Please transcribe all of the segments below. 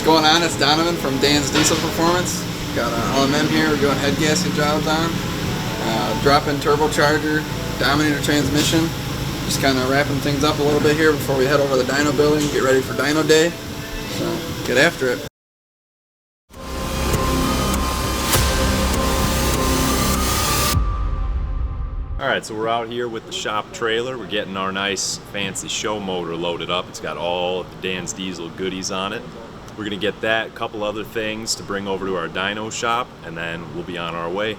going on? It's Donovan from Dan's Diesel Performance. Got an LMM here. We're doing head gasket jobs on. Drop-in turbocharger, Dominator transmission. Just kind of wrapping things up a little bit here before we head over to the dyno building and get ready for dyno day. So get after it. Alright, so we're out here with the shop trailer. We're getting our nice fancy show motor loaded up. It's got all of the Dan's Diesel goodies on it. We're going to get that, a couple other things to bring over to our dyno shop, and then we'll be on our way.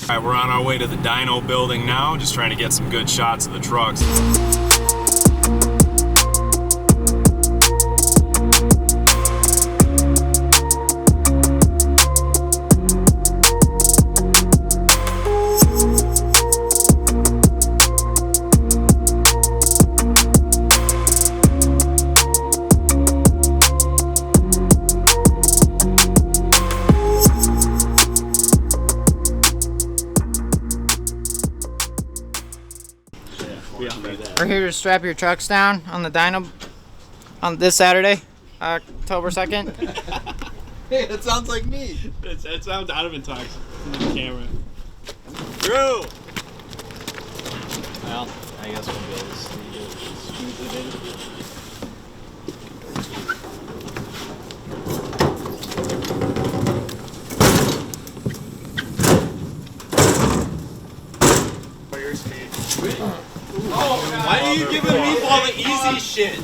Alright, we're on our way to the dyno building now, just trying to get some good shots of the trucks. We're here to strap your trucks down on the dyno on this Saturday, October 2nd. Hey, that sounds like me. That's how Donovan talks in the camera. Drew! Well, I guess we'll be able to see why are you giving me all the easy shit?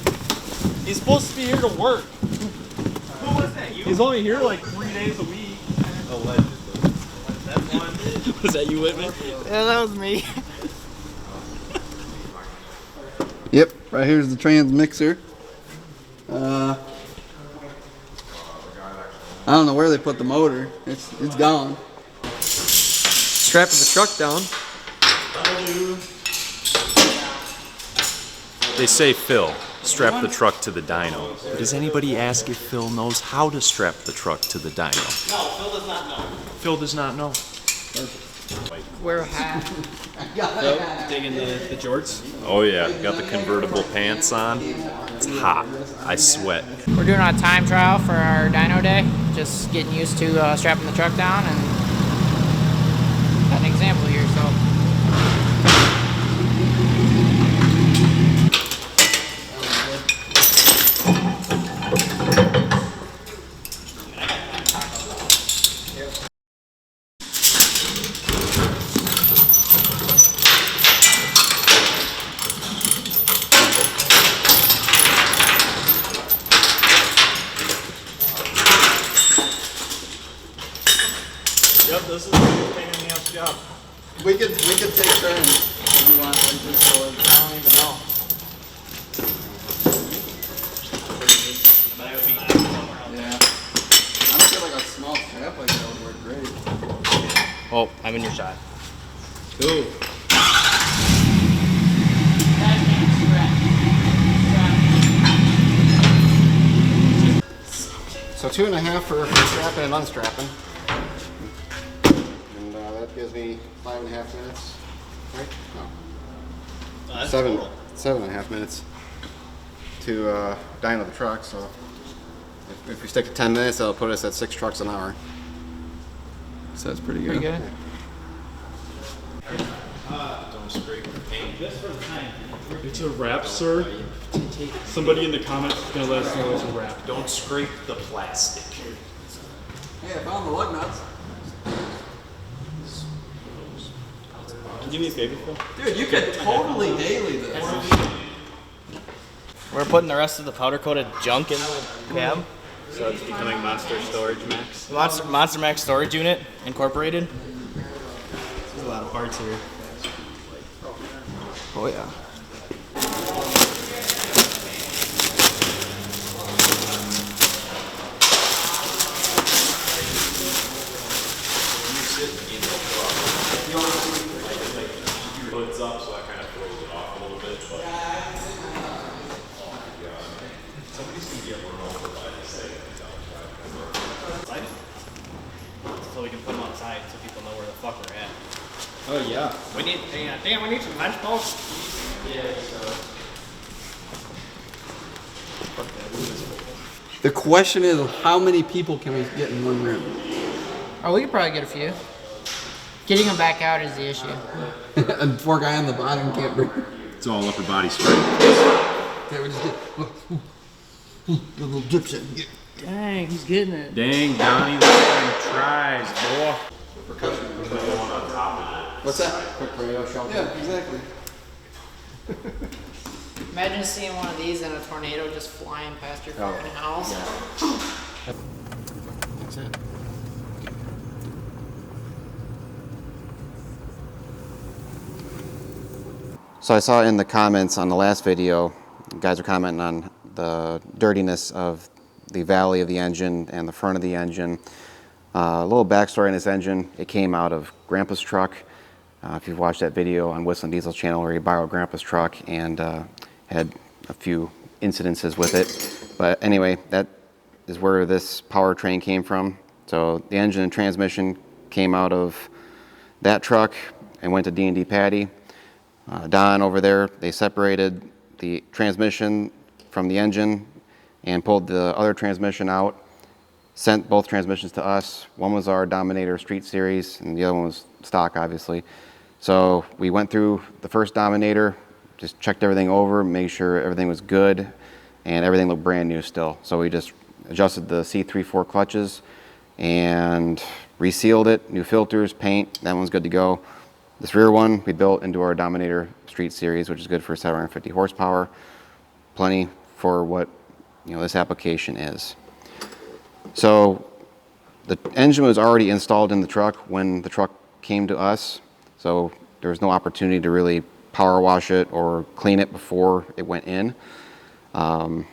He's supposed to be here to work. Who was that? You? He's only here like 3 days a week. Allegedly. Was that you, Whitman? Yeah, that was me. Yep, right here's the transmixer. I don't know where they put the motor. It's gone. Strapping the truck down. They say Phil, strap the truck to the dyno. But does anybody ask if Phil knows how to strap the truck to the dyno? No, Phil does not know. Phil does not know. Wear a hat. Phil, digging the jorts? Oh yeah, got the convertible pants on. It's hot. I sweat. We're doing a time trial for our dyno day. Just getting used to strapping the truck down and got an example here, so. Yep, this is a pain in the ass job. We could take turns if we want, like this, so I don't even know. Yeah. I don't feel like a small strap like that would work great. Oh, I'm in your shot. Ooh. So 2.5 for strapping and unstrapping. And that gives me 5.5 minutes, right? No. Seven and a half minutes to dyno the truck. So if we stick to 10 minutes, that'll put us at 6 trucks an hour. So that's pretty good. Pretty good. Don't scrape the paint. It's a wrap, sir. Somebody in the comments is gonna let us know it's a wrap. Don't scrape the plastic. Hey, I found the lug nuts. Can you give me a favor, Phil? Dude, you could totally daily this. We're putting the rest of the powder coated junk in the cab. So it's becoming Monster Storage Max. Monstermax storage unit incorporated. There's a lot of parts here. Oh yeah. Hoods up, so that kind of throws it off a little bit. But... So we can put them outside so people know where the fuck we're at. Oh yeah. We need, damn, we need some bench posts. The question is, how many people can we get in one room? Oh, we could probably get a few. Getting them back out is the issue. And poor guy on the bottom can't breathe. It's all upper body strength. Okay, we just get little dipshit. Dang, he's getting it. Dang, Donnie, that tries, boy. What's that? Quick radio show. Yeah, exactly. Imagine seeing one of these in a tornado just flying past your fucking house. That's it. So I saw in the comments on the last video, you guys are commenting on the dirtiness of the valley of the engine and the front of the engine. A little backstory on this engine: it came out of Grandpa's truck. If you've watched that video on Whistling Diesel's channel where he borrowed Grandpa's truck and had a few incidences with it. But anyway, that is where this powertrain came from. So the engine and transmission came out of that truck and went to D&D Patty. Don over there, they separated the transmission from the engine and pulled the other transmission out, sent both transmissions to us. One was our Dominator Street Series and the other one was stock, obviously. So we went through the first Dominator, just checked everything over, made sure everything was good, and everything looked brand new still. So we just adjusted the C3-4 clutches and resealed it, new filters, paint, that one's good to go. This rear one we built into our Dominator Street Series, which is good for 750 horsepower, plenty for what this application is. So the engine was already installed in the truck when the truck came to us, so there was no opportunity to really power wash it or clean it before it went in. When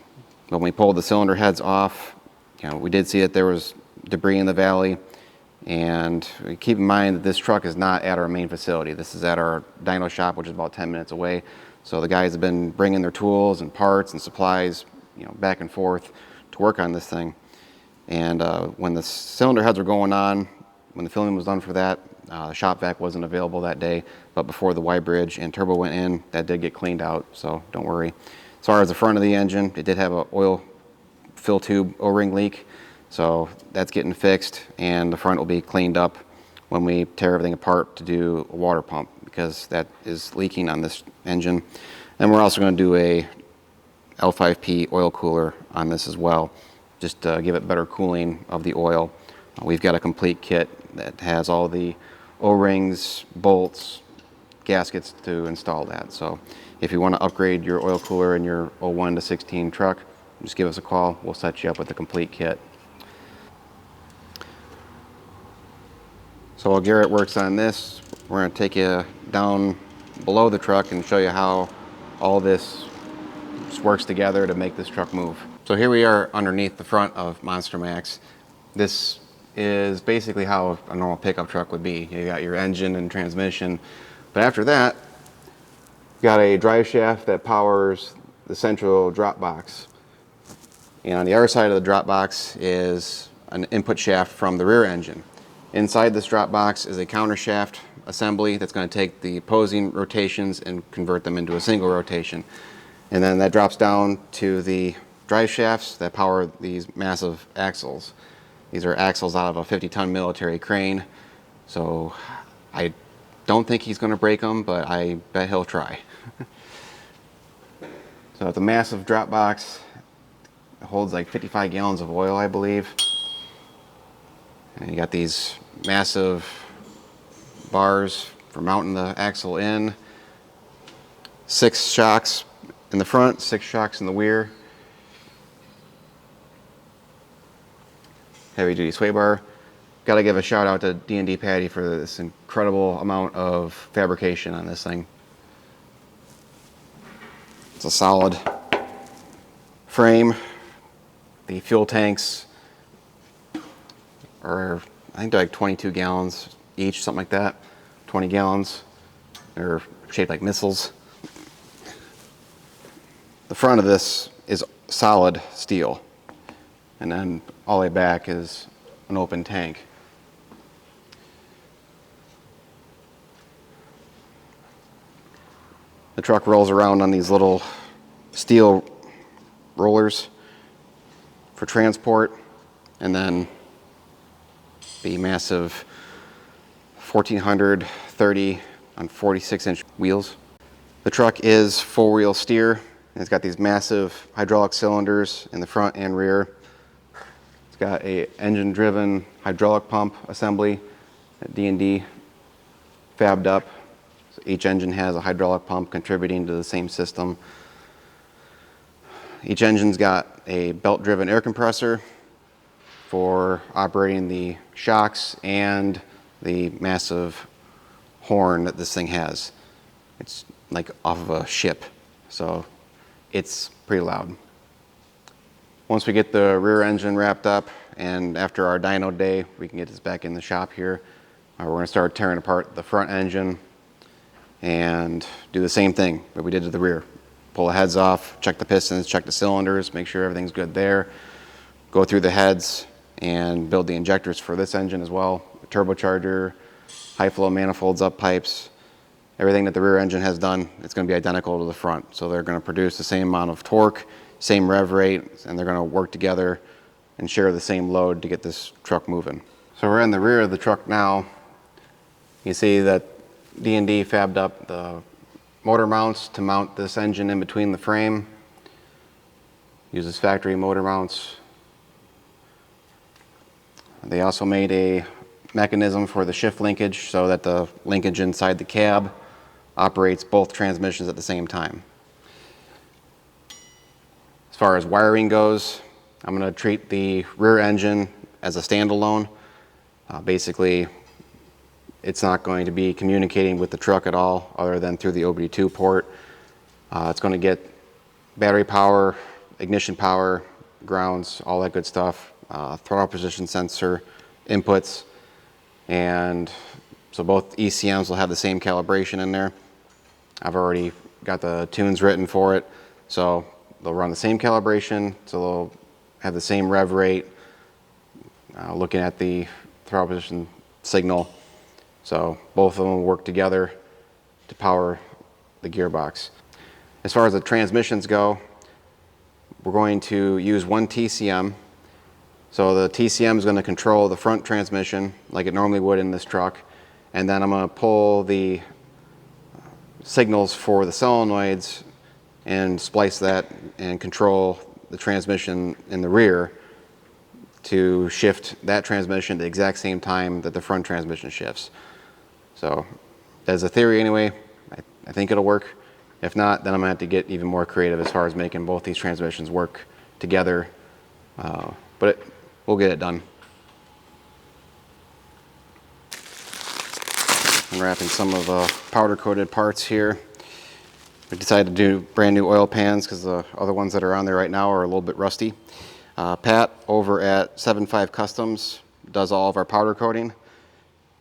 we pulled the cylinder heads off, we did see that there was debris in the valley. And keep in mind that this truck is not at our main facility. This is at our dyno shop, which is about 10 minutes away. So the guys have been bringing their tools and parts and supplies, back and forth to work on this thing. And when the cylinder heads were going on, when the filming was done for that, the shop vac wasn't available that day. But before the Y bridge and turbo went in, that did get cleaned out, so don't worry. As far as the front of the engine, it did have an oil fill tube O-ring leak. So that's getting fixed, and the front will be cleaned up when we tear everything apart to do a water pump, because that is leaking on this engine. And we're also going to do a L5P oil cooler on this as well, just to give it better cooling of the oil. We've got a complete kit that has all the O-rings, bolts, gaskets to install that. So if you want to upgrade your oil cooler in your 01 to 16 truck, just give us a call. We'll set you up with a complete kit. So while Garrett works on this, we're going to take you down below the truck and show you how all this just works together to make this truck move. So here we are underneath the front of Monstermax. This is basically how a normal pickup truck would be. You got your engine and transmission, but after that, you got a drive shaft that powers the central drop box. And on the other side of the drop box is an input shaft from the rear engine. Inside this drop box is a counter shaft assembly that's going to take the opposing rotations and convert them into a single rotation. And then that drops down to the drive shafts that power these massive axles. These are axles out of a 50-ton military crane. So I don't think he's going to break them, but I bet he'll try. So it's a massive drop box. It holds like 55 gallons of oil, I believe. And you got these massive bars for mounting the axle in. 6 shocks in the front, 6 shocks in the rear. Heavy duty sway bar. Got to give a shout out to D&D Patty for this incredible amount of fabrication on this thing. It's a solid frame. The fuel tanks are, I think they're like 22 gallons each, something like that. 20 gallons. They're shaped like missiles. The front of this is solid steel. And then all the way back is an open tank. The truck rolls around on these little steel rollers for transport, and then the massive 1430 on 46-inch wheels. The truck is four-wheel steer, and it's got these massive hydraulic cylinders in the front and rear. It's got a engine-driven hydraulic pump assembly that D&D fabbed up. So each engine has a hydraulic pump contributing to the same system. Each engine's got a belt-driven air compressor for operating the shocks and the massive horn that this thing has. It's like off of a ship, so it's pretty loud. Once we get the rear engine wrapped up, and after our dyno day, we can get this back in the shop here. We're going to start tearing apart the front engine and do the same thing that we did to the rear. Pull the heads off, check the pistons, check the cylinders, make sure everything's good there. Go through the heads and build the injectors for this engine as well. The turbocharger, high flow manifolds, up pipes, everything that the rear engine has done, it's going to be identical to the front. So they're going to produce the same amount of torque, same rev rate, and they're going to work together and share the same load to get this truck moving. So we're in the rear of the truck now. You see that D&D fabbed up the motor mounts to mount this engine in between the frame. Uses factory motor mounts. They also made a mechanism for the shift linkage so that the linkage inside the cab operates both transmissions at the same time. As far as wiring goes, I'm going to treat the rear engine as a standalone. Basically, it's not going to be communicating with the truck at all other than through the OBD2 port. It's going to get battery power, ignition power, grounds, all that good stuff, throttle position sensor inputs, and so both ECMs will have the same calibration in there. I've already got the tunes written for it, so they'll run the same calibration, so they'll have the same rev rate, looking at the throttle position signal. So both of them work together to power the gearbox. As far as the transmissions go, we're going to use one TCM. So the TCM is going to control the front transmission like it normally would in this truck. And then I'm going to pull the signals for the solenoids and splice that and control the transmission in the rear to shift that transmission at the exact same time that the front transmission shifts. So as a theory anyway, I think it'll work. If not, then I'm going to have to get even more creative as far as making both these transmissions work together. But we'll get it done. Unwrapping some of the powder coated parts here. We decided to do brand new oil pans because the other ones that are on there right now are a little bit rusty. Pat over at 75 Customs does all of our powder coating.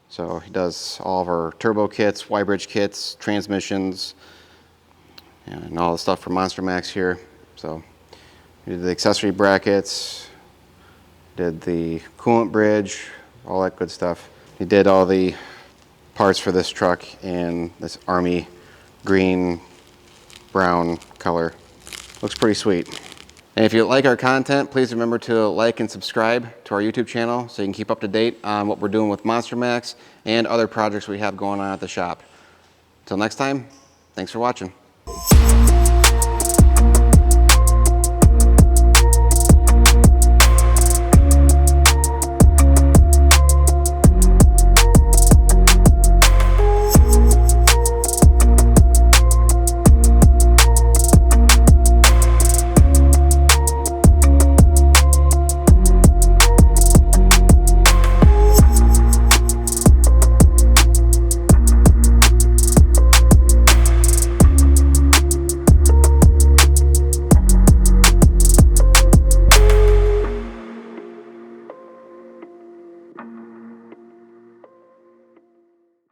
So he does all of our turbo kits, Y-bridge kits, transmissions, and all the stuff from Monstermax here. So we did the accessory brackets, did the coolant bridge, all that good stuff. He did all the parts for this truck in this army green, brown color. Looks pretty sweet. And if you like our content, please remember to like and subscribe to our YouTube channel so you can keep up to date on what we're doing with Monstermax and other projects we have going on at the shop. Until next time, thanks for watching.